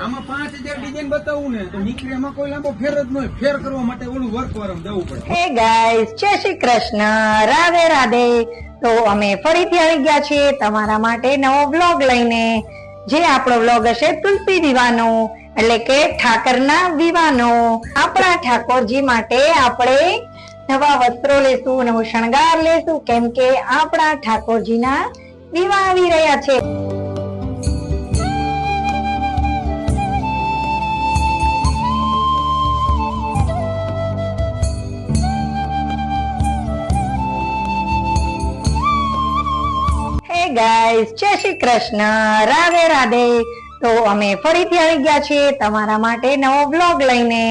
આમાં 5000 ડિઝાઇન બતાવું ને તો નીકળે એમાં કોઈ લાંબો ફેર જ નહીં. ફેર કરવા માટે ઓલું વર્ક વાળું જવું પડે. હે ગાઈસ, જય શ્રી કૃષ્ણ, રાધે રાધે. તો અમે ફરીથી આવી ગયા છીએ તમારા માટે નવો વ્લોગ લઈને. જે આપણો વ્લોગ હશે તુલસી વિવાહનો, એટલે કે ઠાકરના વિવાહનો. આપણા ઠાકોરજી માટે આપણે નવા વસ્ત્રો લેશું, નવો શણગાર લેશું, કેમ કે આપણા ઠાકોરજીના વિવાહ આવી રહ્યા છે. ગાઈસ, જય શ્રી કૃષ્ણ, રાધે રાધે. તો અમે ફરીથી આવી ગયા છીએ તમારા માટે નવો વ્લોગ લઈને.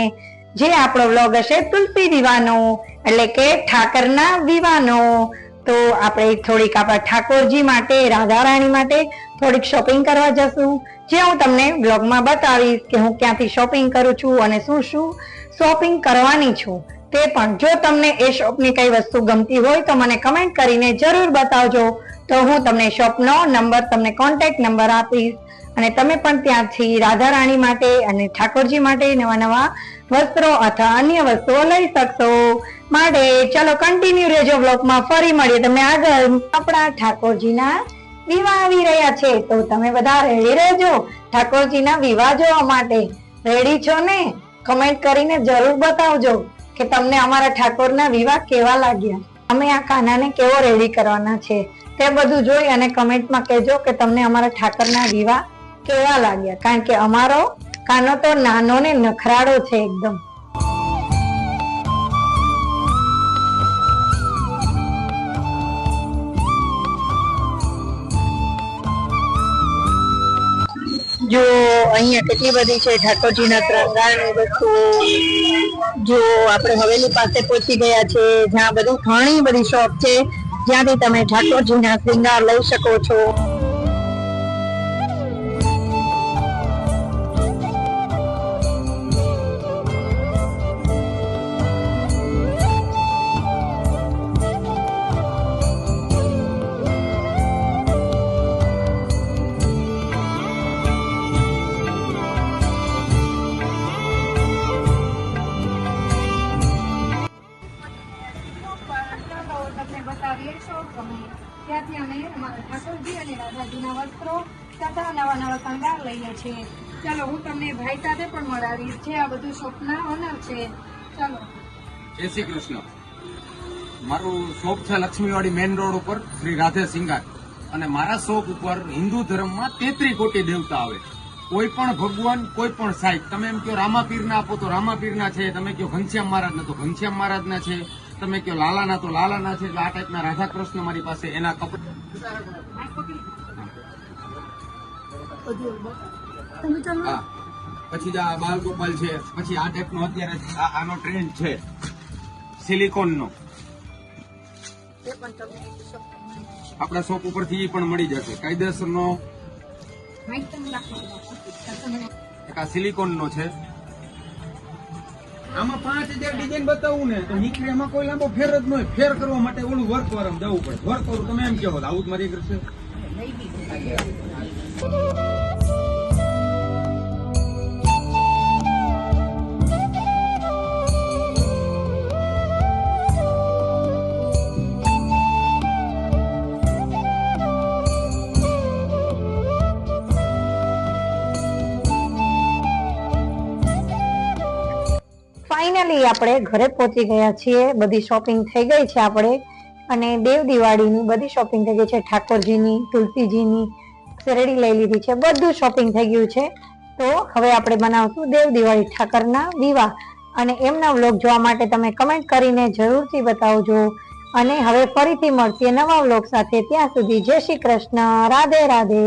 જે આપણો વ્લોગ હશે તુલસી વિવાહનો, એટલે કે ઠાકરના વિવાહનો. તો આપણે થોડીક આપણા ઠાકોરજી માટે, રાધા રાણી માટે થોડીક શોપિંગ કરવા જશું, જે હું તમને વ્લોગમાં બતાવીશ કે હું ક્યાંથી શોપિંગ કરું છું અને શું શું શોપિંગ કરવાની છું તે પણ. જો તમને એ શોપની કઈ વસ્તુ ગમતી હોય તો મને કમેન્ટ કરીને જરૂર બતાવજો. તો હું તમને શોપનો નંબર, તમને કોન્ટેક્ટ નંબર આપીશ અને તમે પણ ત્યાંથી રાધા રાણી માટે અને ઠાકોરજી માટે નવા નવા વસ્ત્રો અથવા અન્ય વસ્તુઓ લઈ શકશો. માટે ચલો કન્ટિન્યુ રહેજો બ્લોગમાં. ફરી મળીએ તમે આગળ. આપણા ઠાકોરજીના વિવાહ આવી રહ્યા છે, તો તમે બધા રેડી રહેજો ઠાકોરજીના વિવાહ જોવા માટે. રેડી છો ને? કમેન્ટ કરીને જરૂર બતાવજો કે તમને અમારા ઠાકોરના વિવાહ કેવા લાગ્યા, અમે આ કાનાને કેવો રેડી કરવાના છે તે બધું જોઈ અને કમેન્ટમાં કહેજો કે તમને અમારા ઠાકરના વિવાહ કેવા લાગ્યા. કારણ કે અમારો કાનો તો નાનો ને નખરાળો છે એકદમ. જો અહીંયા કેટલી બધી છે ઠાકોરજીના ત્રંગારની વસ્તુઓ. જો આપણે હવેલી પાસે પહોંચી ગયા છે, જ્યાં બધી ઘણી બધી શોપ છે, જ્યાંથી તમે ઠાકોરજીના શ્રૃંગાર લઈ શકો છો. ત્યાંથી અમે અમારા ઠાકોરજી અને રાધાજીના વસ્ત્રો તથા નવા નવા શણગાર લઈએ છીએ. ચાલો હું તમને ભાઈ સાથે પણ મળાવીશ, જે આ બધું શોપના ઓનર છે. ચાલો. જય શ્રી કૃષ્ણ. મારું શોપ છે લક્ષ્મીવાડી મેઇન રોડ ઉપર, શ્રી રાધે સિંગાર. અને મારા શોપ ઉપર હિન્દુ ધર્મમાં 33 કોટી દેવતા આવે. કોઈ પણ ભગવાન, કોઈ પણ સાહિબ. તમે એમ કહો રામાપીરના આપો તો રામાપીરના છે, તમે કહો ઘનશ્યામ મહારાજના તો ઘનશ્યામ મહારાજના છે, તમે કહો લાલાના તો લાલાના છે. એટલે આ ટાઈપના રાધા કૃષ્ણ મારી પાસે એના કપડા. હા, પછી આ બાલગોપાલ છે. પછી આ ટાઈપનો અત્યારે આનો ટ્રેન્ડ છે સિલિકોનનો. આપણા શોપ ઉપરથી પણ મળી જશે કાયદેસરનો. એક આ સિલિકોનનો છે. આમાં 5000 ડિઝાઇન બતાવું ને તો નીકળે એમાં કોઈ લાંબો ફેર જ નહીં. ફેર કરવા માટે ઓલું વર્ક વાળું જવું પડે. વર્ક વાળું તમે એમ કહો આવું જ મારી કરશે. ફાઇનલી આપણે ઘરે પહોંચી ગયા છીએ. બધી શોપિંગ થઈ ગઈ છે આપણે, અને દેવ દિવાળીની બધી શોપિંગ થઈ ગઈ છે. ઠાકોરજીની, તુલસીજીની શેરડી લઈ લીધી છે, બધું શોપિંગ થઈ ગયું છે. તો હવે આપણે બનાવશું દેવ દિવાળી ઠાકરના વિવાહ. અને એમના વ્લોગ જોવા માટે તમે કમેન્ટ કરીને જરૂરથી બતાવજો. અને હવે ફરીથી મળશે નવા વ્લોગ સાથે. ત્યાં સુધી જય શ્રી કૃષ્ણ, રાધે રાધે.